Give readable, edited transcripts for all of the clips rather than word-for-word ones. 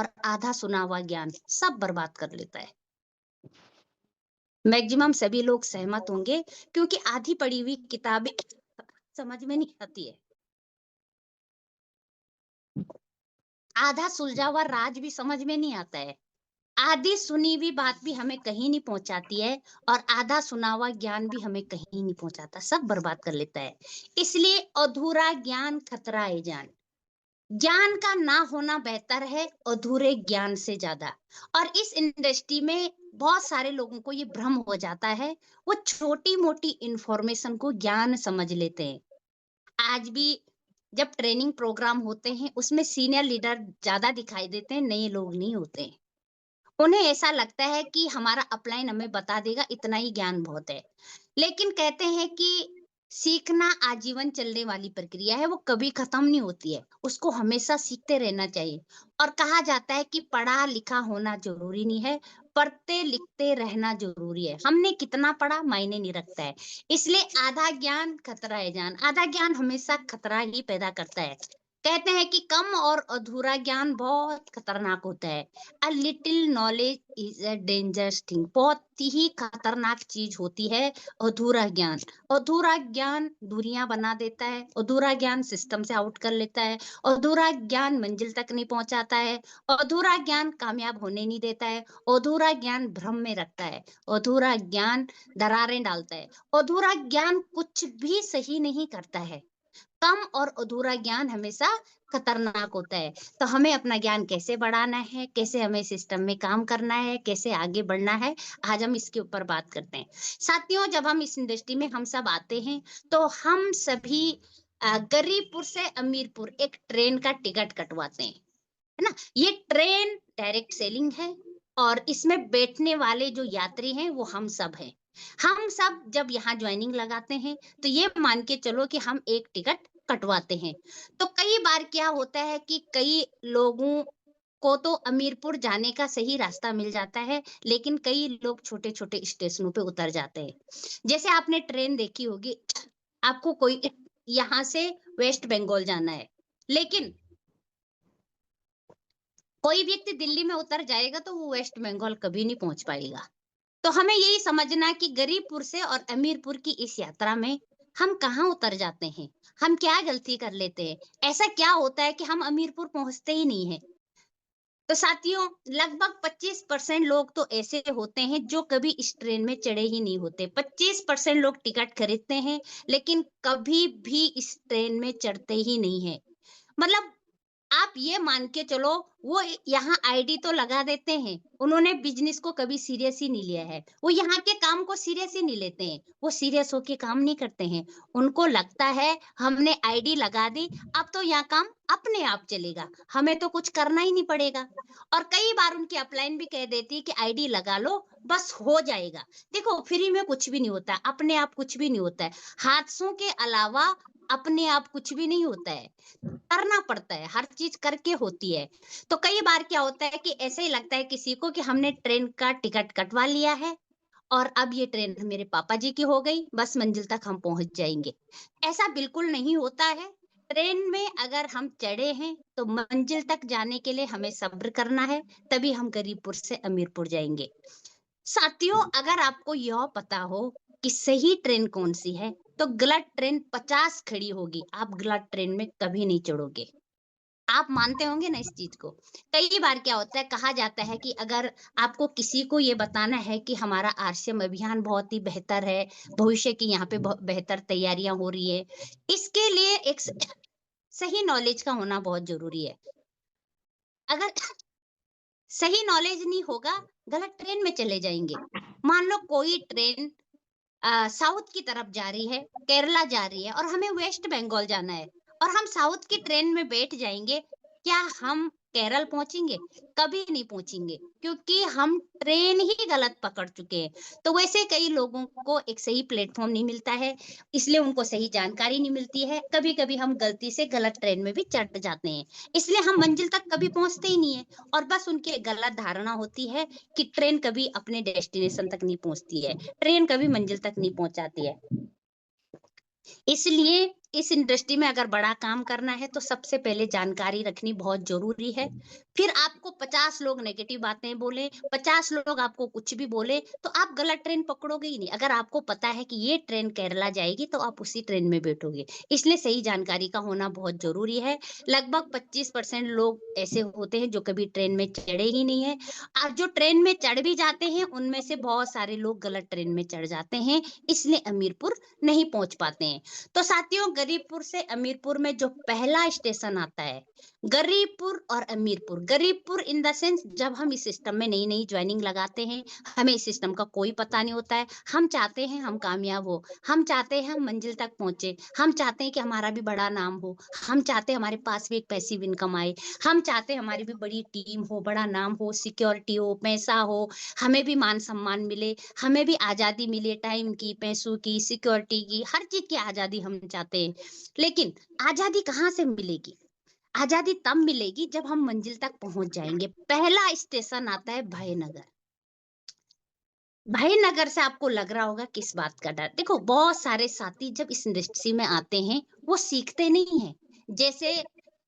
और आधा सुना हुआ ज्ञान सब बर्बाद कर लेता है। मैक्सिमम सभी लोग सहमत होंगे, क्योंकि आधी पढ़ी हुई किताबें समझ में नहीं आती है, आधा सुलझा हुआ राज भी समझ में नहीं आता है, आधी सुनी हुई बात भी हमें कहीं नहीं पहुंचाती है, और आधा सुना हुआ ज्ञान भी हमें कहीं नहीं पहुंचाता, सब बर्बाद कर लेता है। इसलिए अधूरा ज्ञान खतरा है जान। ज्ञान का ना होना बेहतर है अधूरे ज्ञान से ज्यादा। और इस इंडस्ट्री में बहुत सारे लोगों को ये भ्रम हो जाता है, वो छोटी मोटी इंफॉर्मेशन को ज्ञान समझ लेते हैं। आज भी जब ट्रेनिंग प्रोग्राम होते हैं उसमें सीनियर लीडर ज्यादा दिखाई देते हैं, नए लोग नहीं होते हैं। उन्हें ऐसा लगता है कि हमारा अपलाइन हमें बता देगा, इतना ही ज्ञान बहुत है। लेकिन कहते हैं कि सीखना आजीवन चलने वाली प्रक्रिया है, वो कभी खत्म नहीं होती है, उसको हमेशा सीखते रहना चाहिए। और कहा जाता है कि पढ़ा लिखा होना जरूरी नहीं है, पढ़ते लिखते रहना जरूरी है। हमने कितना पढ़ा मायने नहीं रखता है। इसलिए आधा ज्ञान खतरा है जान, आधा ज्ञान हमेशा खतरा ही पैदा करता है। कहते हैं कि कम और अधूरा ज्ञान बहुत खतरनाक होता है। A little knowledge is a dangerous thing, बहुत ही खतरनाक चीज होती है अधूरा ज्ञान। अधूरा ज्ञान दूरियां बना देता है, अधूरा ज्ञान सिस्टम से आउट कर लेता है, अधूरा ज्ञान मंजिल तक नहीं पहुंचाता है, अधूरा ज्ञान कामयाब होने नहीं देता है, अधूरा ज्ञान भ्रम में रखता है, अधूरा ज्ञान दरारें डालता है, अधूरा ज्ञान कुछ भी सही नहीं करता है। कम और अधूरा ज्ञान हमेशा खतरनाक होता है। तो हमें अपना ज्ञान कैसे बढ़ाना है, कैसे हमें सिस्टम में काम करना है, कैसे आगे बढ़ना है, आज हम इसके ऊपर बात करते हैं। साथियों, जब हम इस इंडस्ट्री में हम सब आते हैं तो हम सभी गरीबपुर से अमीरपुर एक ट्रेन का टिकट कटवाते हैं, है ना। ये ट्रेन डायरेक्ट सेलिंग है, और इसमें बैठने वाले जो यात्री हैं वो हम सब हैं। हम सब जब यहाँ ज्वाइनिंग लगाते हैं तो ये मान के चलो कि हम एक टिकट कटवाते हैं। तो कई बार क्या होता है कि कई लोगों को तो अमीरपुर जाने का सही रास्ता मिल जाता है, लेकिन कई लोग छोटे छोटे स्टेशनों पे उतर जाते हैं। जैसे आपने ट्रेन देखी होगी, आपको कोई यहाँ से वेस्ट बंगाल जाना है, लेकिन कोई व्यक्ति दिल्ली में उतर जाएगा तो वो वेस्ट बंगाल कभी नहीं पहुंच पाएगा। तो हमें यही समझना कि गरीबपुर से और अमीरपुर की इस यात्रा में हम कहाँ उतर जाते हैं, हम क्या गलती कर लेते हैं, ऐसा क्या होता है कि हम अमीरपुर पहुंचते ही नहीं है। तो साथियों, लगभग 25% लोग तो ऐसे होते हैं जो कभी इस ट्रेन में चढ़े ही नहीं होते। 25% लोग टिकट खरीदते हैं लेकिन कभी भी इस ट्रेन में चढ़ते ही नहीं है। मतलब आप ये मान के चलो, वो यहाँ आईडी तो लगा देते हैं, उन्होंने बिजनेस को कभी सीरियस ही नहीं लिया है, वो यहाँ के काम को सीरियस ही नहीं लेते हैं, वो सीरियस होके काम नहीं करते हैं। उनको लगता है हमने आईडी लगा दी, अब तो यहाँ काम अपने आप चलेगा, हमें तो कुछ करना ही नहीं पड़ेगा। और कई बार उनकी अपलाइन भी कह देती है कि आईडी लगा लो, बस हो जाएगा। देखो, फ्री में कुछ भी नहीं होता है, अपने आप कुछ भी नहीं होता है, हादसों के अलावा अपने आप कुछ भी नहीं होता है, करना पड़ता है, हर चीज करके होती है। तो कई बार क्या होता है कि ऐसे ही लगता है किसी को कि हमने ट्रेन का टिकट कटवा लिया है और अब ये ट्रेन मेरे पापा जी की हो गई, बस मंजिल तक हम पहुंच जाएंगे। ऐसा बिल्कुल नहीं होता है। ट्रेन में अगर हम चढ़े हैं तो मंजिल तक जाने के लिए हमें सब्र करना है, तभी हम गरीबपुर से अमीरपुर जाएंगे। साथियों, अगर आपको यह पता हो कि सही ट्रेन कौन सी है, तो गलत ट्रेन 50 खड़ी होगी, आप गलत ट्रेन में कभी नहीं चढ़ोगे। आप मानते होंगे ना इस चीज को। कई बार क्या होता है, कहा जाता है कि अगर आपको किसी को ये बताना है कि हमारा आरसीएम अभियान बहुत ही बेहतर है, भविष्य की यहाँ पे बेहतर तैयारियां हो रही है, इसके लिए एक सही नॉलेज का होना बहुत जरूरी है। अगर सही नॉलेज नहीं होगा, गलत ट्रेन में चले जाएंगे। मान लो कोई ट्रेन साउथ की तरफ जा रही है, केरला जा रही है, और हमें वेस्ट बंगाल जाना है, और हम साउथ की ट्रेन में बैठ जाएंगे, क्या हम केरल पहुंचेंगे? कभी नहीं पहुंचेंगे, क्योंकि हम ट्रेन ही गलत पकड़ चुके हैं। तो वैसे कई लोगों को एक सही प्लेटफॉर्म नहीं मिलता है, इसलिए उनको सही जानकारी नहीं मिलती है, कभी कभी हम गलती से गलत ट्रेन में भी चढ़ जाते हैं, इसलिए हम मंजिल तक कभी पहुंचते ही नहीं है। और बस उनकी गलत धारणा होती है कि ट्रेन कभी अपने डेस्टिनेशन तक नहीं पहुंचती है, ट्रेन कभी मंजिल तक नहीं पहुंचाती है। इसलिए इस इंडस्ट्री में अगर बड़ा काम करना है तो सबसे पहले जानकारी रखनी बहुत जरूरी है। फिर आपको 50 लोग नेगेटिव बातें बोले, 50 लोग आपको कुछ भी बोले, तो आप गलत ट्रेन पकड़ोगे ही नहीं। अगर आपको पता है कि ये ट्रेन केरला जाएगी तो आप उसी ट्रेन में बैठोगे। इसलिए सही जानकारी का होना बहुत जरूरी है। लगभग 25% लोग ऐसे होते हैं जो कभी ट्रेन में चढ़े ही नहीं है, और जो ट्रेन में चढ़ भी जाते हैं उनमें से बहुत सारे लोग गलत ट्रेन में चढ़ जाते हैं, इसलिए अमीरपुर नहीं पहुंच पाते हैं। तो साथियों, गरीबपुर से अमीरपुर में जो पहला स्टेशन आता है, गरीबपुर और Amirpur. Garibpur in the sense, जब हम इस सिस्टम में नई नई ज्वाइनिंग लगाते हैं, हमें इस सिस्टम का कोई पता नहीं होता है। हम चाहते हैं हम कामयाब हो, हम चाहते हैं हम मंजिल तक पहुंचे, हम चाहते हैं कि हमारा भी बड़ा नाम हो, हम चाहते हैं हमारे पास भी एक पैसिव इनकम आए, हम चाहते हैं हमारी भी बड़ी टीम हो, बड़ा नाम हो, सिक्योरिटी हो, पैसा हो, हमें भी मान सम्मान मिले, हमें भी आजादी मिले, टाइम की, पैसों की, सिक्योरिटी की, हर चीज की आजादी हम चाहते हैं। लेकिन आजादी कहाँ से मिलेगी? आजादी तब मिलेगी जब हम मंजिल तक पहुंच जाएंगे। पहला स्टेशन आता है भयनगर। भयनगर से आपको लग रहा होगा किस बात का डर। देखो, बहुत सारे साथी जब इस इंडस्ट्री में आते हैं वो सीखते नहीं है। जैसे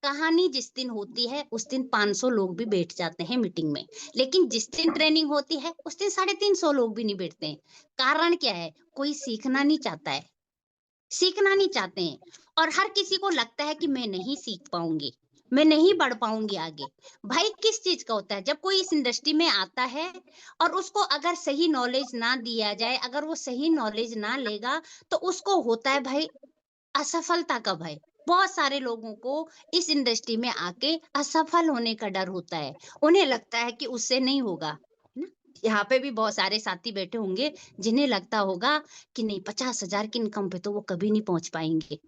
कहानी जिस दिन होती है उस दिन 500 लोग भी बैठ जाते हैं मीटिंग में, लेकिन जिस दिन ट्रेनिंग होती है उस दिन 350 लोग भी नहीं बैठते हैं। कारण क्या है? कोई सीखना नहीं चाहता है, सीखना नहीं चाहते हैं। और हर किसी को लगता है कि मैं नहीं सीख पाऊंगी, मैं नहीं बढ़ पाऊंगी आगे। भाई, किस चीज का होता है जब कोई इस इंडस्ट्री में आता है और उसको अगर सही नॉलेज ना दिया जाए, अगर वो सही नॉलेज ना लेगा, तो उसको होता है भाई असफलता का भय। बहुत सारे लोगों को इस इंडस्ट्री में आके असफल होने का डर होता है। उन्हें लगता है कि उससे नहीं होगा, है ना? यहाँ पे भी बहुत सारे साथी बैठे होंगे जिन्हें लगता होगा कि नहीं, 50,000 की इनकम पे तो वो कभी नहीं पहुंच पाएंगे।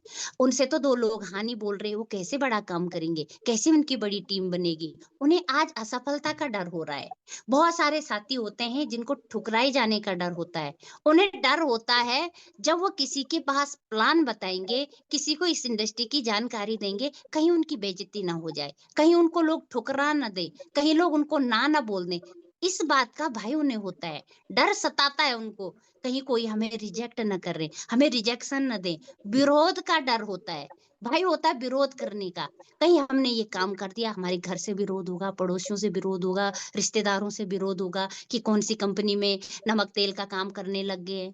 उनसे तो दो लोग हाँ नहीं बोल रहे, वो कैसे बड़ा काम करेंगे, कैसे उनकी बड़ी टीम बनेगी। उन्हें आज असफलता का डर हो रहा है। बहुत सारे साथी होते हैं जिनको ठुकराए जाने का डर होता है। उन्हें डर होता है जब वो किसी के पास प्लान बताएंगे, किसी को इस इंडस्ट्री की जानकारी देंगे, कहीं उनकी बेइज्जती ना हो जाए, कहीं उनको लोग ठुकरा ना दे, कहीं लोग उनको ना बोल दें। इस बात का भय उन्हें होता है, डर सताता है उनको, कहीं कोई हमें रिजेक्ट न कर रहे, हमें रिजेक्शन न दे। विरोध का डर होता है, भय होता है विरोध करने का। कहीं हमने ये काम कर दिया, हमारे घर से विरोध होगा, पड़ोसियों से विरोध होगा, रिश्तेदारों से विरोध होगा कि कौन सी कंपनी में नमक तेल का काम करने लग गए।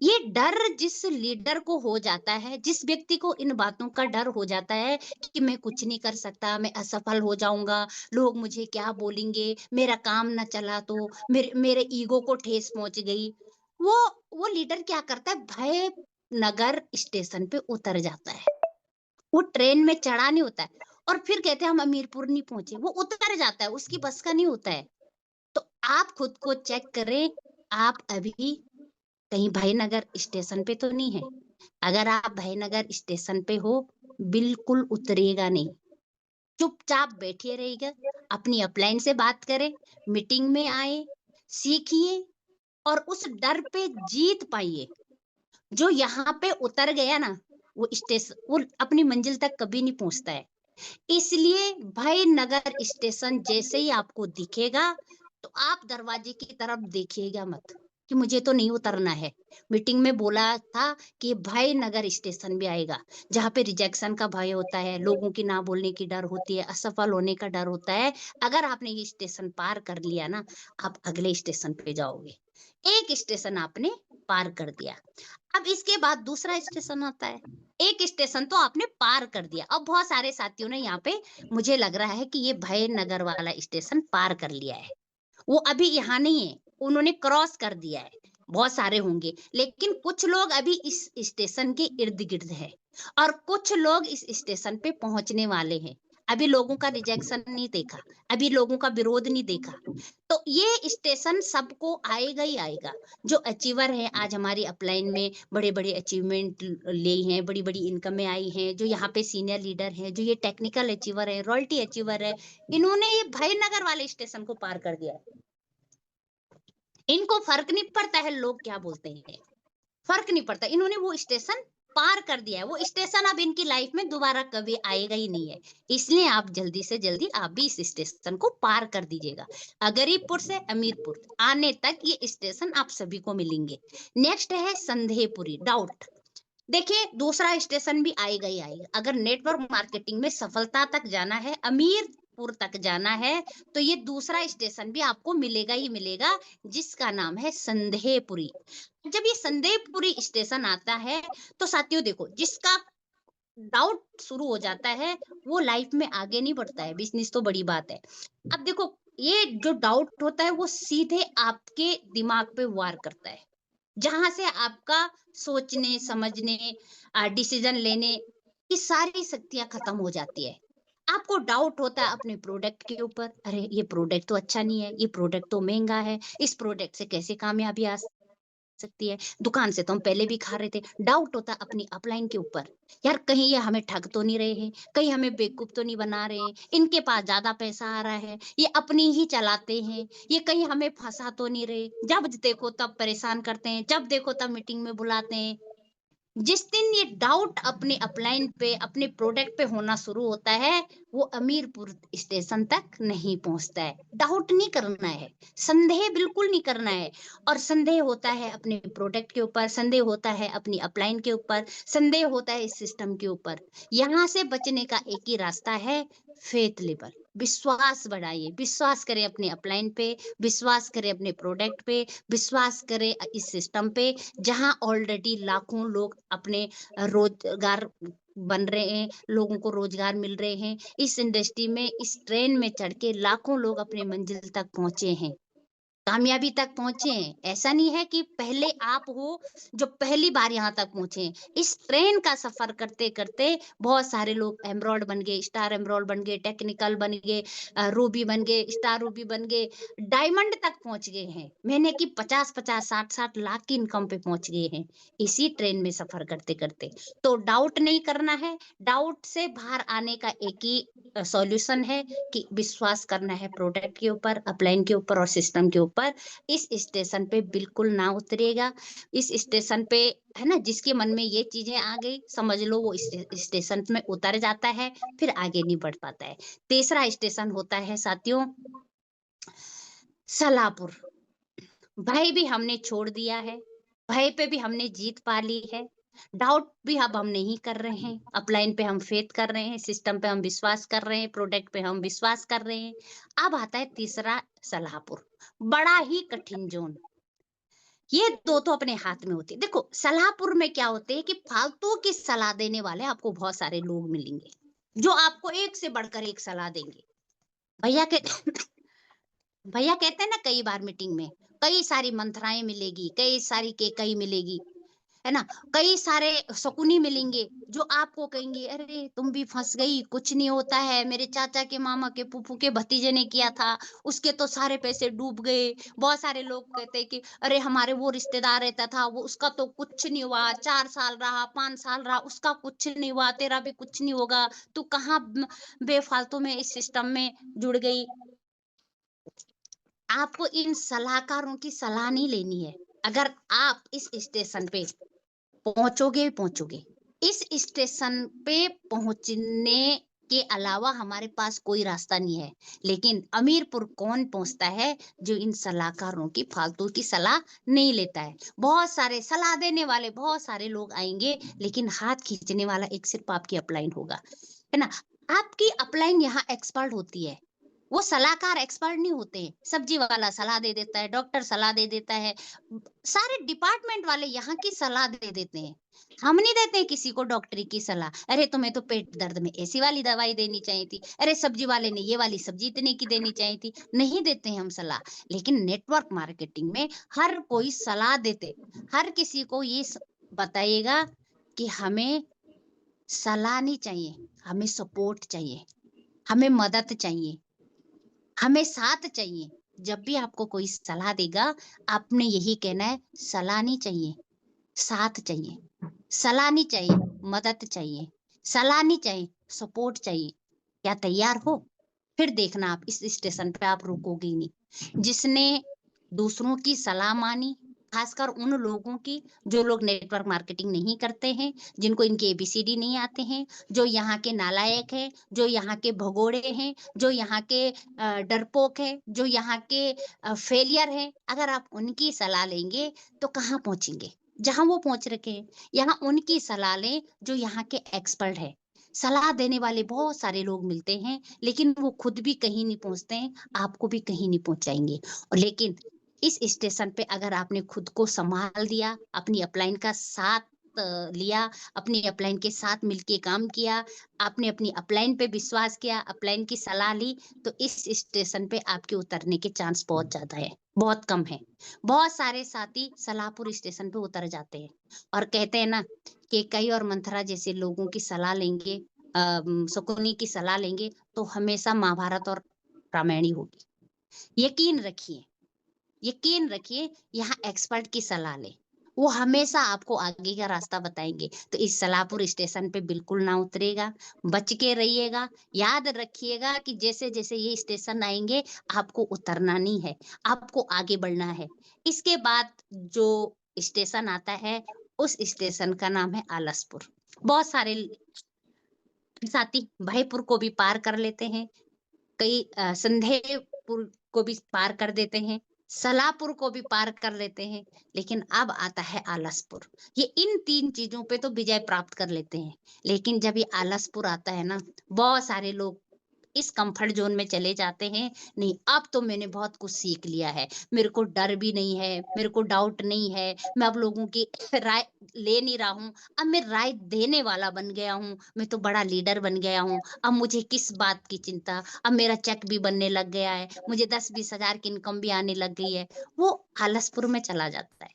ये डर जिस लीडर को हो जाता है, जिस व्यक्ति को इन बातों का डर हो जाता है कि मैं कुछ नहीं कर सकता, मैं असफल हो जाऊंगा, लोग मुझे क्या बोलेंगे, मेरा काम ना चला तो, मेरे मेरे ईगो को ठेस पहुंच गई, वो वो लीडर क्या करता है, भय नगर स्टेशन पे उतर जाता है। वो ट्रेन में चढ़ा नहीं होता है और फिर कहते हैं हम हमीरपुर नहीं पहुंचे, वो उतर जाता है, उसकी बस का नहीं होता है। तो आप खुद को चेक करें, आप अभी कहीं भाईनगर स्टेशन पे तो नहीं है? अगर आप भाईनगर स्टेशन पे हो, बिल्कुल उतरेगा नहीं, चुपचाप बैठिए रहिएगा, अपनी अपलाइन से बात करें, मीटिंग में आए, सीखिए और उस डर पे जीत पाइए। जो यहाँ पे उतर गया ना, वो स्टेशन, वो अपनी मंजिल तक कभी नहीं पहुंचता है। इसलिए भाईनगर स्टेशन जैसे ही आपको दिखेगा, तो आप दरवाजे की तरफ देखिएगा मत कि मुझे तो नहीं उतरना है। मीटिंग में बोला था कि भाईनगर स्टेशन भी आएगा, जहाँ पे रिजेक्शन का भय होता है, लोगों की ना बोलने की डर होती है, असफल होने का डर होता है। अगर आपने ये स्टेशन पार कर लिया ना, आप अगले स्टेशन पे जाओगे। एक स्टेशन आपने पार कर दिया, अब इसके बाद दूसरा स्टेशन आता है। एक स्टेशन तो आपने पार कर दिया, अब बहुत सारे साथियों ने यहाँ पे, मुझे लग रहा है कि ये भयनगर वाला स्टेशन पार कर लिया है, वो अभी यहाँ नहीं है, उन्होंने क्रॉस कर दिया है। बहुत सारे होंगे, लेकिन कुछ लोग अभी इस स्टेशन के इर्द गिर्द है और कुछ लोग इस स्टेशन पे पहुंचने वाले हैं। अभी लोगों का रिजेक्शन नहीं देखा, अभी लोगों का विरोध नहीं देखा। तो ये स्टेशन सबको आएगा ही आएगा। जो अचीवर है, आज हमारी अपलाइन में बड़े बड़े अचीवमेंट ले हैं, बड़ी बड़ी इनकम में आई हैं, जो यहाँ पे सीनियर लीडर हैं, जो ये टेक्निकल अचीवर है, रॉयल्टी अचीवर है, इन्होंने ये भयनगर वाले स्टेशन को पार कर दिया है। इनको फर्क नहीं पड़ता है लोग क्या बोलते हैं, फर्क नहीं पड़ता, इन्होंने वो स्टेशन पार कर दिया है। वो स्टेशन अब इनकी लाइफ में दोबारा कभी आएगा ही नहीं है। इसलिए आप जल्दी से जल्दी आप भी इस स्टेशन को पार कर दीजिएगा। गरीबपुर से अमीरपुर आने तक ये स्टेशन आप सभी को मिलेंगे। नेक्स्ट है संदेहपुरी, डाउट। देखिए, दूसरा स्टेशन भी आएगा ही आएगा। अगर नेटवर्क मार्केटिंग में सफलता तक जाना है, अमीरपुर तक जाना है, तो ये दूसरा स्टेशन भी आपको मिलेगा ही मिलेगा, जिसका नाम है संदेहपुरी। जब ये संदेहपुरी स्टेशन आता है, तो साथियों देखो, जिसका डाउट शुरू हो जाता है, वो लाइफ में आगे नहीं बढ़ता है, बिज़नेस तो बड़ी बात है। अब देखो, ये जो डाउट होता है, वो सीधे आपके दिमाग पे वार करता है। जहाँ से आपका सोचने, समझने डिसीजन लेने की सारी शक्तियाँ खत्म हो जाती है। आपको डाउट होता है अपने प्रोडक्ट के ऊपर, अरे! ये प्रोडक्ट तो अच्छा नहीं है, ये प्रोडक्ट तो महँगा है, इस प्रोडक्ट से कैसे कामयाबी आ सकती है। दुकान से तो हम पहले भी खा रहे थे। डाउट होता है अपनी अपलाइन के ऊपर, यार कहीं ये हमें ठग तो नहीं रहे हैं, कहीं हमें बेवकूफ़ तो नहीं बना रहे हैं, इनके पास ज़्यादा पैसा आ रहा है, ये अपनी ही चलाते हैं, ये कहीं हमें फँसा तो नहीं रहे। जब देखो तब परेशान करते हैं, जब देखो तब मीटिंग में बुलाते हैं। जिस दिन ये डाउट अपने अपलाइन पे, अपने प्रोडक्ट पे होना शुरू होता है, वो अमीरपुर स्टेशन तक नहीं पहुँचता है। डाउट नहीं करना है, संदेह बिल्कुल नहीं करना है, और संदेह होता है अपने प्रोडक्ट के ऊपर, संदेह होता है अपनी अपलाइन के ऊपर, संदेह होता है इस सिस्टम के ऊपर। यहाँ से बचने का एक ही रास्ता है, फेथ लेवल। विश्वास बढ़ाइए, विश्वास करें अपने अपलाइन पे, विश्वास करें अपने प्रोडक्ट पे, विश्वास करें इस सिस्टम पे, जहाँ ऑलरेडी लाखों लोग अपने रोजगार बन रहे हैं, लोगों को रोजगार मिल रहे हैं। इस इंडस्ट्री में, इस ट्रेन में चढ़ के लाखों लोग अपने मंजिल तक पहुँचे हैं। कामयाबी तक पहुँचे हैं। ऐसा नहीं है कि पहले आप हो जो पहली बार यहाँ तक पहुँचे हैं। इस ट्रेन का सफ़र करते-करते बहुत सारे लोग एम्बरॉड बन गए, स्टार एम्बरॉड बन गए, टेक्निकल बन गए, रूबी बन गए, स्टार रूबी बन गए, डायमंड तक पहुँच गए हैं। महीने की 50-50, 60-60 लाख की इनकम पे पहुँच गए हैं, इसी ट्रेन में सफ़र करते-करते। तो डाउट नहीं करना है, डाउट से बाहर आने का एक ही सॉल्यूशन है कि विश्वास करना है प्रोडक्ट के ऊपर, अपलाइन के ऊपर और सिस्टम के ऊपर। इस स्टेशन पे बिल्कुल ना उतरिएगा। इस स्टेशन पे, है ना, जिसके मन में ये चीज़ें आ गई, समझ लो वो स्टेशन में उतर जाता है, फिर आगे नहीं बढ़ पाता है। तीसरा स्टेशन होता है साथियों, सलाहपुर। भय भी हमने छोड़ दिया है, भय पे भी हमने जीत पा ली है, डाउट भी अब हम नहीं कर रहे हैं, अपलाइन पे हम फेथ कर रहे हैं, सिस्टम पे हम विश्वास कर रहे हैं, प्रोडक्ट पे हम विश्वास कर रहे हैं। अब आता है तीसरा, सलाहपुर, बड़ा ही कठिन ज़ोन। ये 2 तो अपने हाथ में होते हैं। देखो, सलाहपुर में क्या होते हैं कि फालतू की सलाह देने वाले आपको बहुत सारे लोग मिलेंगे, जो आपको एक से बढ़कर एक सलाह देंगे। भैया के भैया कहते हैं ना, कई बार मीटिंग में कई सारी मंत्राएँ मिलेगी, कई सारी केकई मिलेगी, है ना? कई सारे शकुनी मिलेंगे, जो आपको कहेंगे, "अरे! तुम भी फँस गई, कुछ नहीं होता है, मेरे चाचा के मामा के फूफू के भतीजे ने किया था, उसके तो सारे पैसे डूब गए।" बहुत सारे लोग कहते हैं कि, "अरे! हमारे वो रिश्तेदार रहता था, वो उसका तो कुछ नहीं हुआ, 4 साल रहा, 5 साल रहा, उसका कुछ नहीं हुआ, तेरा भी कुछ नहीं होगा, तू कहाँ बेफ़ालतू में इस सिस्टम में जुड़ गई।" आपको इन सलाहकारों की सलाह नहीं लेनी है। अगर आप इस स्टेशन पे पहुँचोगे, पहुँचोगे। इस स्टेशन पे पहुँचने के अलावा हमारे पास कोई रास्ता नहीं है। लेकिन अमीरपुर कौन पहुँचता है? जो इन सलाहकारों की फालतू की सलाह नहीं लेता है। बहुत सारे सलाह देने वाले बहुत सारे लोग आएँगे, लेकिन हाथ खींचने वाला एक सिर्फ़ आपकी अपलाइन होगा। है ना? आपकी अपलाइन यहाँ एक्सपर्ट होती है। वो सलाहकार एक्सपर्ट नहीं होते हैं। सब्जी वाला सलाह दे देता है, डॉक्टर सलाह दे देता है, सारे डिपार्टमेंट वाले यहाँ की सलाह दे देते हैं। हम नहीं देते हैं किसी को डॉक्टरी की सलाह। अरे तुम्हें तो पेट दर्द में ऐसी वाली दवाई देनी चाहिए थी। अरे सब्जी वाले ने ये वाली सब्जी इतने की देनी चाहिए थी। नहीं देते हैं हम सलाह। लेकिन नेटवर्क मार्केटिंग में हर कोई सलाह देते। हर किसी को ये बताइएगा कि हमें सलाह नहीं चाहिए, हमें सपोर्ट चाहिए, हमें मदद चाहिए, हमें साथ चाहिए। जब भी आपको कोई सलाह देगा, आपने यही कहना है, सलाह नहीं चाहिए, साथ चाहिए। सलाह नहीं चाहिए, मदद चाहिए। सलाह नहीं चाहिए, सपोर्ट चाहिए। क्या तैयार हो? फिर देखना, आप इस स्टेशन पे आप रुकोगे ही नहीं। जिसने दूसरों की सलाह मानी, खासकर उन लोगों की जो लोग नेटवर्क मार्केटिंग नहीं करते हैं, जिनको इनके एबीसीडी नहीं आते हैं, जो यहाँ के नालायक हैं, जो यहाँ के भगोड़े हैं, जो यहाँ के डरपोक हैं, जो यहाँ के फेलियर हैं, अगर आप उनकी सलाह लेंगे, तो कहाँ पहुँचेंगे? जहाँ वो पहुँच रखे हैं, यहाँ उनकी सलाह लें जो यहाँ के एक्सपर्ट हैं। सलाह देने वाले बहुत सारे लोग मिलते हैं, लेकिन वो खुद भी कहीं नहीं पहुँचते हैं, आपको भी कहीं नहीं पहुँचाएँगे। और लेकिन इस स्टेशन पे अगर आपने खुद को सँभाल दिया, अपनी अपलाइन का साथ लिया, अपनी अपलाइन के साथ मिलके काम किया, आपने अपनी अपलाइन पे विश्वास किया, अपलाइन की सलाह ली, तो इस स्टेशन पे आपके उतरने के चांस बहुत ज़्यादा है, बहुत कम है। बहुत सारे साथी सलाहपुर स्टेशन पे उतर जाते हैं और कहते हैं ना कि कई और मंथरा जैसे लोगों की सलाह लेंगे, शकुनी की सलाह लेंगे तो हमेशा महाभारत और रामायण ही होगी। यकीन रखिए, यकीन रखिए, यहाँ एक्सपर्ट की सलाह लें। वो हमेशा आपको आगे का रास्ता बताएँगे। तो इस सलाहपुर स्टेशन पे बिल्कुल ना उतरिएगा, बच के रहिएगा। याद रखिएगा कि जैसे-जैसे ये स्टेशन आएँगे, आपको उतरना नहीं है, आपको आगे बढ़ना है। इसके बाद जो स्टेशन आता है, उस स्टेशन का नाम है आलसपुर। बहुत सारे साथी भाईपुर को भी पार कर लेते हैं। कई संदेहपुर को भी पार कर देते हैं, सलापुर को भी पार कर लेते हैं, लेकिन अब आता है आलसपुर। ये इन 3 चीज़ों पे तो विजय प्राप्त कर लेते हैं, लेकिन जब ये आलसपुर आता है ना, बहुत सारे लोग इस कम्फर्ट ज़ोन में चले जाते हैं, नहीं अब तो मैंने बहुत कुछ सीख लिया है, मेरे को डर भी नहीं है, मेरे को डाउट नहीं है, मैं अब लोगों की राय ले नहीं रहा हूँ, अब मैं राय देने वाला बन गया हूँ, मैं तो बड़ा लीडर बन गया हूँ, अब मुझे किस बात की चिंता, अब मेरा चेक भी बनने लग गया है, मुझे 10-20 हज़ार की इनकम भी आने लग गई है, वो आलसपुर में चला जाता है।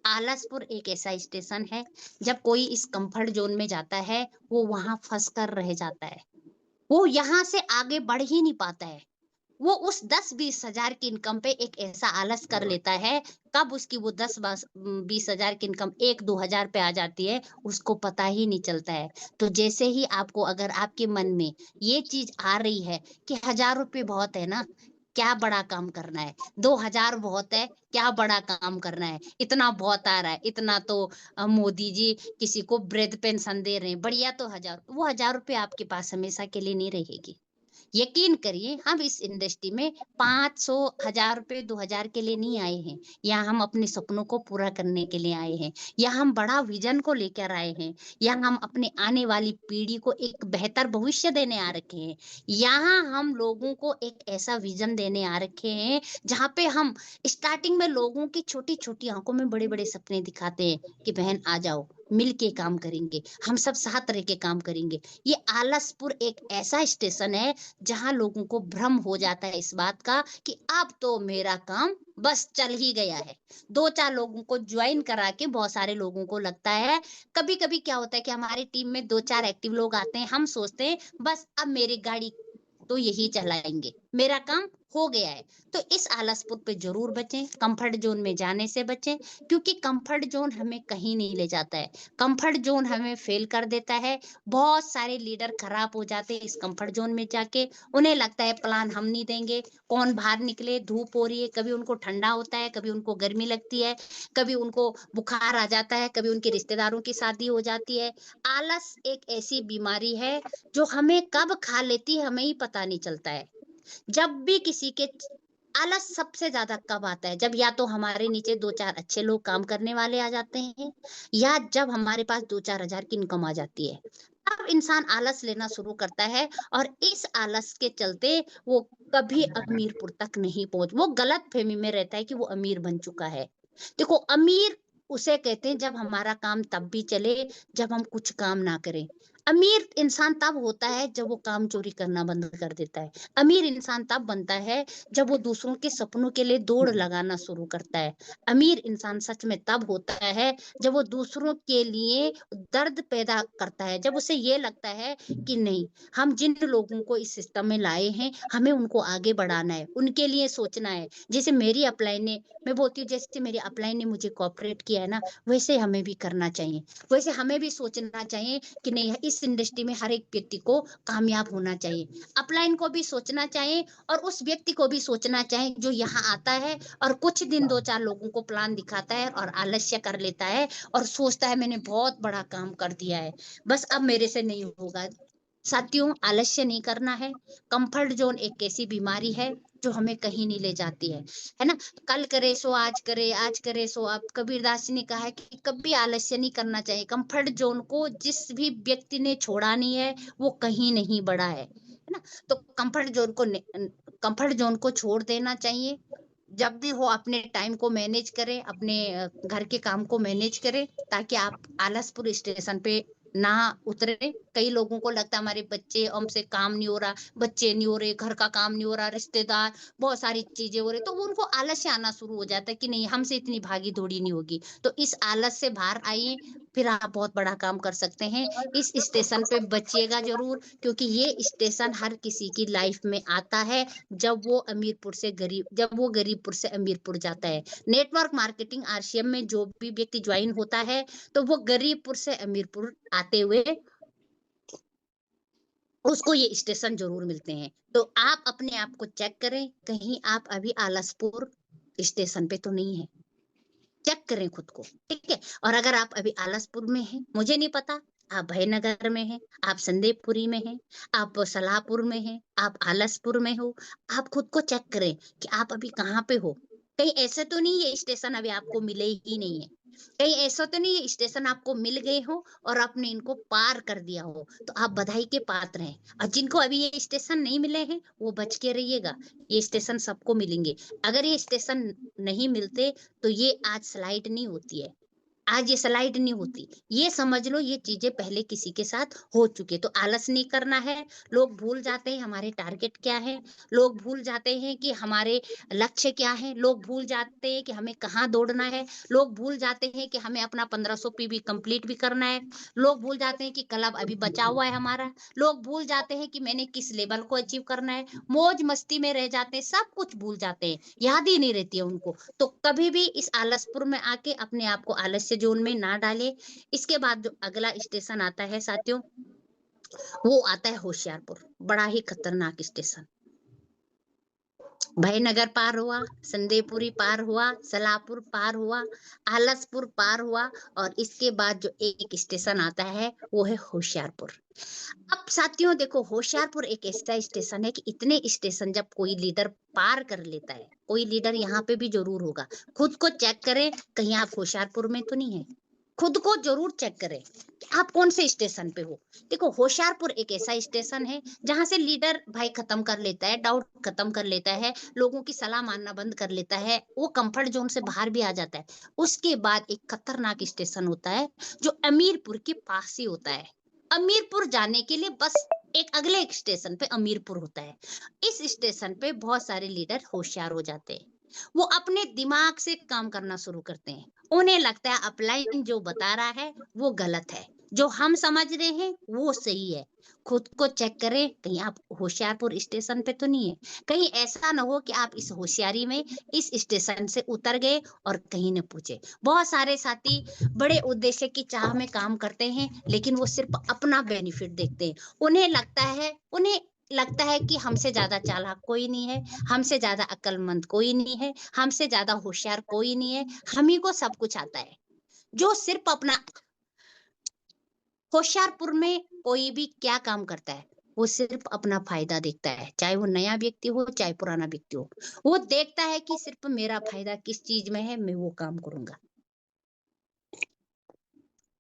आलसपुर एक ऐसा स्टेशन है, जब कोई इस कम्फर्ट ज़ोन में जाता है, वो वहाँ फँस कर रह जाता है। वो यहाँ से आगे बढ़ ही नहीं पाता है। वो उस 10-20 हज़ार की इनकम पे एक ऐसा आलस कर लेता है, कब उसकी वो 20 हज़ार की इनकम 1-2 हज़ार पे आ जाती है, उसको पता ही नहीं चलता है। तो जैसे ही आपको अगर आपके मन में ये चीज़ आ रही है कि ₹1000 बहुत है ना, क्या बड़ा काम करना है? 2000 बहुत है, क्या बड़ा काम करना है? इतना बहुत आ रहा है, इतना तो मोदी जी किसी को वृद्ध पेंशन दे रहे हैं, बढ़िया तो 1000 वो ₹1000 आपके पास हमेशा के लिए नहीं रहेगी। यकीन करिए हम इस इंडस्ट्री में 500 ₹1000 2000 के लिए नहीं आए हैं। यहाँ हम अपने सपनों को पूरा करने के लिए आए हैं। यहाँ हम बड़ा विजन को लेकर आए हैं। यहाँ हम अपने आने वाली पीढ़ी को एक बेहतर भविष्य देने आ रखे हैं। यहाँ हम लोगों को एक ऐसा विजन देने आ रखे हैं जहाँ पे हम स्टार्टिंग में लोगों की छोटी-छोटी आँखों में बड़े-बड़े सपने दिखाते हैं कि बहन आ जाओ, मिल के काम करेंगे, हम सब साथ रह के काम करेंगे। ये आलसपुर एक ऐसा स्टेशन है जहाँ लोगों को भ्रम हो जाता है इस बात का कि अब तो मेरा काम बस चल ही गया है। 2-4 लोगों को जॉइन करा के बहुत सारे लोगों को लगता है कभी-कभी क्या होता है कि हमारी टीम में 2-4 एक्टिव लोग आते हैं, हम सोचते हैं बस अब मेरी गाड़ी तो यही चलाएँगे, मेरा काम हो गया है। तो इस आलसपुर पे ज़रूर बचें, कम्फर्ट ज़ोन में जाने से बचें क्योंकि कम्फर्ट ज़ोन हमें कहीं नहीं ले जाता है। कम्फर्ट ज़ोन हमें फ़ेल कर देता है। बहुत सारे लीडर खराब हो जाते हैं इस कम्फर्ट ज़ोन में जाके। उन्हें लगता है प्लान हम नहीं देंगे, कौन बाहर निकले, धूप हो रही है, कभी उनको ठंडा होता है, कभी उनको गर्मी लगती है, कभी उनको बुखार आ जाता है, कभी उनके रिश्तेदारों की शादी हो जाती है। आलस एक ऐसी बीमारी है जो हमें कब खा लेती है हमें ही पता नहीं चलता है। जब भी किसी के आलस सबसे ज़्यादा कब आता है? जब या तो हमारे नीचे 2-4 अच्छे लोग काम करने वाले आ जाते हैं या जब हमारे पास 2-4 हज़ार की इनकम आ जाती है। तब इंसान आलस लेना शुरू करता है और इस आलस के चलते वो कभी अमीरपुर तक नहीं वो गलतफ़हमी में रहता है कि वो अमीर बन चुका है। देखो अमीर उसे कहते हैं जब हमारा काम तब भी चले जब हम कुछ काम ना करें। अमीर इंसान तब होता है जब वो काम चोरी करना बंद कर देता है। अमीर इंसान तब बनता है जब वो दूसरों के सपनों के लिए दौड़ लगाना शुरू करता है। अमीर इंसान सच में तब होता है जब वो दूसरों के लिए दर्द पैदा करता है। जब उसे ये लगता है कि नहीं, हम जिन लोगों को इस सिस्टम में लाए हैं, हमें उनको आगे बढ़ाना है, उनके लिए सोचना है। जैसे मेरी अपलाइन ने मैं बोलती हूँ जैसे मेरी अपलाइन ने मुझे कोऑपरेट किया है ना, वैसे हमें भी करना चाहिए। वैसे हमें भी सोचना चाहिए कि नहीं इस इंडस्ट्री में हर एक व्यक्ति को कामयाब होना चाहिए। अपलाइन को भी सोचना चाहिए और उस व्यक्ति को भी सोचना चाहिए जो यहाँ आता है और कुछ दिन 2-4 लोगों को प्लान दिखाता है और आलस्य कर लेता है और सोचता है मैंने बहुत बड़ा काम कर दिया है, बस अब मेरे से नहीं होगा। साथियों, आलस्य नहीं करना है। कंफर्ट जोन एक ऐसी बीमारी है जो हमें कहीं नहीं ले जाती है ना? कल करे सो आज करे, आज करे सो अब। कबीरदास जी ने कहा है कि कभी आलस्य नहीं करना चाहिए। कंफर्ट जोन को जिस भी व्यक्ति ने छोड़ा नहीं है, वो कहीं नहीं बढ़ा है ना? तो कंफर्ट जोन को छोड़ देना चाहिए। जब भी हो अपने टाइम को मैनेज करें, अपने घर के काम को मैनेज करें, ताकि आप आलसपुर स्टेशन पे ना उतरे। कई लोगों को लगता है हमारे बच्चे, हमसे काम नहीं हो रहा, बच्चे नहीं हो रहे, घर का काम नहीं हो रहा, रिश्तेदार, बहुत सारी चीजें हो रही, तो वो उनको आलस्य आना शुरू हो जाता है कि नहीं, हमसे इतनी भागी दौड़ी नहीं होगी। तो इस आलस से बाहर आइए, फिर आप बहुत बड़ा काम कर सकते हैं। इस स्टेशन पे बचिएगा जरूर, क्योंकि ये स्टेशन हर किसी की लाइफ में आता है। जब वो गरीबपुर से अमीरपुर जाता है। नेटवर्क मार्केटिंग आरसीएम में जो भी व्यक्ति ज्वाइन होता है, तो वो गरीबपुर से अमीरपुर आते हुए उसको ये स्टेशन जरूर मिलते हैं। तो आप अपने आप को चेक करें, कहीं आप अभी आलसपुर स्टेशन पे तो नहीं है। चेक करें खुद को, ठीक है? और अगर आप अभी आलसपुर में हैं, मुझे नहीं पता, आप भयनगर में हैं, आप संदेपपुरी में हैं, आप सलाहपुर में हैं, आप आलसपुर में हो, आप खुद को चेक करें कि आप अभी कहाँ पे हो। कहीं ऐसा तो नहीं ये स्टेशन अभी आपको मिले ही नहीं है। कहीं ऐसा तो नहीं ये स्टेशन आपको मिल गए हो और आपने इनको पार कर दिया हो, तो आप बधाई के पात्र हैं। और जिनको अभी ये स्टेशन नहीं मिले हैं, वो बच के रहिएगा। ये स्टेशन सबको मिलेंगे। अगर ये स्टेशन नहीं मिलते, तो ये आज स्लाइड नहीं होती है। आज ये स्लाइड नहीं होती। ये समझ लो ये चीजें पहले किसी के साथ हो चुके। तो आलस नहीं करना है। लोग भूल जाते हैं हमारे टारगेट क्या है। लोग भूल जाते हैं कि हमारे लक्ष्य क्या है। लोग भूल जाते हैं कि हमें कहाँ दौड़ना है। लोग भूल जाते हैं कि हमें अपना 1500 पीबी कंप्लीट भी करना है। लोग भूल जाते हैं कि क्लब अभी बचा हुआ है हमारा। लोग भूल जाते हैं कि मैंने किस लेवल को अचीव करना है। मौज मस्ती में रह जाते हैं, सब कुछ भूल जाते हैं, याद ही नहीं रहती है उनको। तो कभी भी इस आलसपुर में आके अपने आप को आलस्य जोन में ना डाले। इसके बाद जो अगला स्टेशन आता है साथियों, वो आता है होशियारपुर। बड़ा ही खतरनाक स्टेशन। भयनगर पार हुआ, संदेपुरी पार हुआ, सलापुर पार हुआ, आलसपुर पार हुआ, और इसके बाद जो एक स्टेशन आता है वो है होशियारपुर। अब साथियों देखो, होशियारपुर एक ऐसा स्टेशन है कि इतने स्टेशन जब कोई लीडर पार कर लेता है, कोई लीडर यहाँ पे भी जरूर होगा। खुद को चेक करें, कहीं आप होशियारपुर में तो नहीं है। खुद को जरूर चेक करें कि आप कौन से स्टेशन पे हो। देखो, होशियारपुर एक ऐसा स्टेशन है जहां से लीडर भाई खत्म कर लेता है, डाउट खत्म कर लेता है, लोगों की सलाह मानना बंद कर लेता है, वो कंफर्ट जोन से बाहर भी आ जाता है। उसके बाद एक खतरनाक स्टेशन होता है जो अमीरपुर के पास ही होता है। अमीरपुर जाने के लिए बस एक अगले एक स्टेशन पे अमीरपुर होता है। इस स्टेशन पे बहुत सारे लीडर होशियार हो जाते हैं। वो अपने दिमाग से काम करना शुरू करते हैं। उन्हें लगता है अपलाइन जो बता रहा है वो गलत है, जो हम समझ रहे हैं वो सही है। खुद को चेक करें, कहीं आप होशियारपुर स्टेशन पे तो नहीं है। कहीं ऐसा ना हो कि आप इस होशियारी में इस स्टेशन से उतर गए और कहीं न पूछे। बहुत सारे साथी बड़े उद्देश्य की चाह में काम करते हैं, लेकिन वो सिर्फ अपना बेनिफिट देखते हैं। उन्हें लगता है कि हमसे ज्यादा चालाक कोई नहीं है, हमसे ज्यादा अक्लमंद कोई नहीं है, हमसे ज्यादा होशियार कोई नहीं है, हम ही को सब कुछ आता है। जो सिर्फ अपना होशियारपुर में कोई भी क्या काम करता है, वो सिर्फ अपना फायदा देखता है। चाहे वो नया व्यक्ति हो, चाहे पुराना व्यक्ति हो, वो देखता है कि सिर्फ मेरा फायदा किस चीज में है, मैं वो काम करूंगा।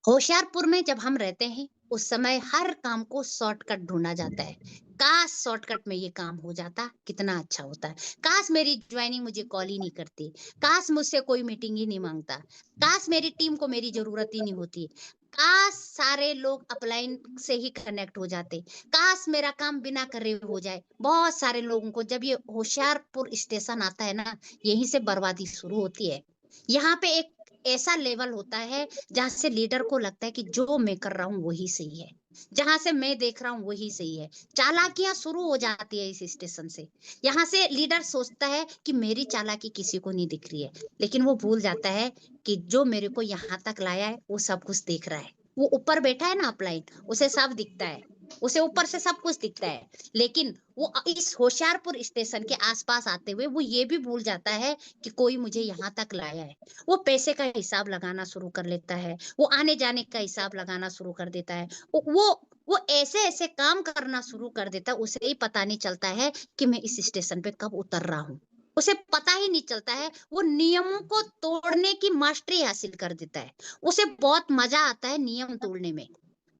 होशियारपुर में जब हम रहते हैं, उस समय हर काम को शॉर्टकट ढूंढा जाता है। काश शॉर्टकट में ये काम हो जाता, कितना अच्छा होता है। काश मेरी ज्वाइनिंग मुझे कॉल ही नहीं करती। काश मुझसे कोई मीटिंग ही नहीं मांगता। काश मेरी टीम को मेरी जरूरत ही नहीं होती। काश सारे लोग अपलाइन से ही कनेक्ट हो जाते। काश मेरा काम बिना करे हो जाए। बहुत सारे लोगों को जब ये होशियारपुर स्टेशन आता है ना, यहीं से बर्बादी शुरू होती है। यहाँ पे एक ऐसा लेवल होता है जहाँ से लीडर को लगता है कि जो मैं कर रहा हूँ वही सही है, जहां से मैं देख रहा हूँ वही सही है। चालाकियां शुरू हो जाती है इस स्टेशन से। यहाँ से लीडर सोचता है कि मेरी चालाकी किसी को नहीं दिख रही है, लेकिन वो भूल जाता है कि जो मेरे को यहाँ तक लाया है वो सब कुछ देख रहा है। वो ऊपर बैठा है ना अपलाइन, उसे सब दिखता है, उसे ऊपर से सब कुछ दिखता है। लेकिन वो इस होशियारपुर स्टेशन के आसपास आते हुए वो ये भी भूल जाता है कि कोई मुझे यहाँ तक लाया है। वो पैसे का हिसाब लगाना शुरू कर लेता है, वो आने जाने का हिसाब लगाना शुरू कर देता है। वो वो ऐसे-ऐसे काम करना शुरू कर देता है, उसे ही पता नहीं चलता है कि मैं इस स्टेशन पे कब उतर रहा हूँ। उसे पता ही नहीं चलता है, वो नियमों को तोड़ने की मास्टरी हासिल कर देता है। उसे बहुत मज़ा आता है नियम तोड़ने में।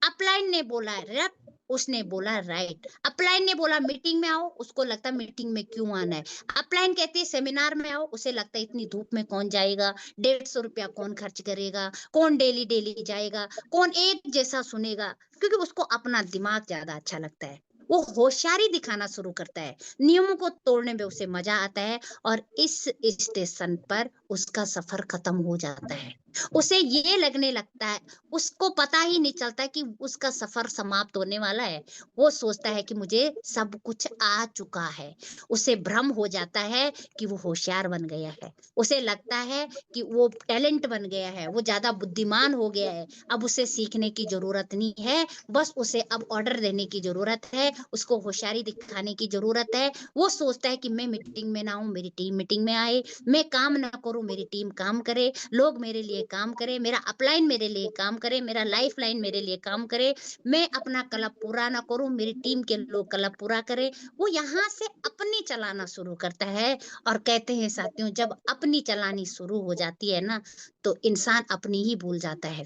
अपलाइन ने बोला लेफ्ट, उसने बोला राइट। अपलाइन ने बोला मीटिंग में आओ, उसको लगता है मीटिंग में क्यों आना है। अपलाइन कहती है सेमिनार में आओ, उसे लगता है इतनी धूप में कौन जाएगा, 150 रुपया कौन खर्च करेगा, कौन डेली डेली जाएगा, कौन एक जैसा सुनेगा, क्योंकि उसको अपना दिमाग ज्यादा अच्छा लगता है। वो होशियारी दिखाना शुरू करता है, नियमों को तोड़ने में उसे मजा आता है, और इस स्टेशन पर उसका सफर खत्म हो जाता है। उसे ये लगने लगता है, उसको पता ही नहीं चलता कि उसका सफर समाप्त होने वाला है। वो सोचता है कि मुझे सब कुछ आ चुका है। उसे भ्रम हो जाता है कि वो होशियार बन गया है। उसे लगता है कि वो टैलेंट बन गया है, वो ज़्यादा बुद्धिमान हो गया है। अब उसे सीखने की ज़रूरत नहीं है, बस उसे अब ऑर्डर देने की ज़रूरत है, उसको होशियारी दिखाने की ज़रूरत है। वो सोचता है कि मैं मीटिंग में ना आऊँ, मेरी टीम मीटिंग में आए, मैं काम ना करूँ, मेरी टीम काम करे, लोग मेरे लिए काम करें, मेरा अपलाइन मेरे लिए काम करे, मेरा लाइफ लाइन मेरे लिए काम करे, मैं अपना क्लब पूरा ना करूं, मेरी टीम के लोग क्लब पूरा करें। वो यहाँ से अपनी चलाना शुरू करता है। और कहते हैं साथियों, जब अपनी चलानी शुरू हो जाती है ना, तो इंसान अपनी ही भूल जाता है।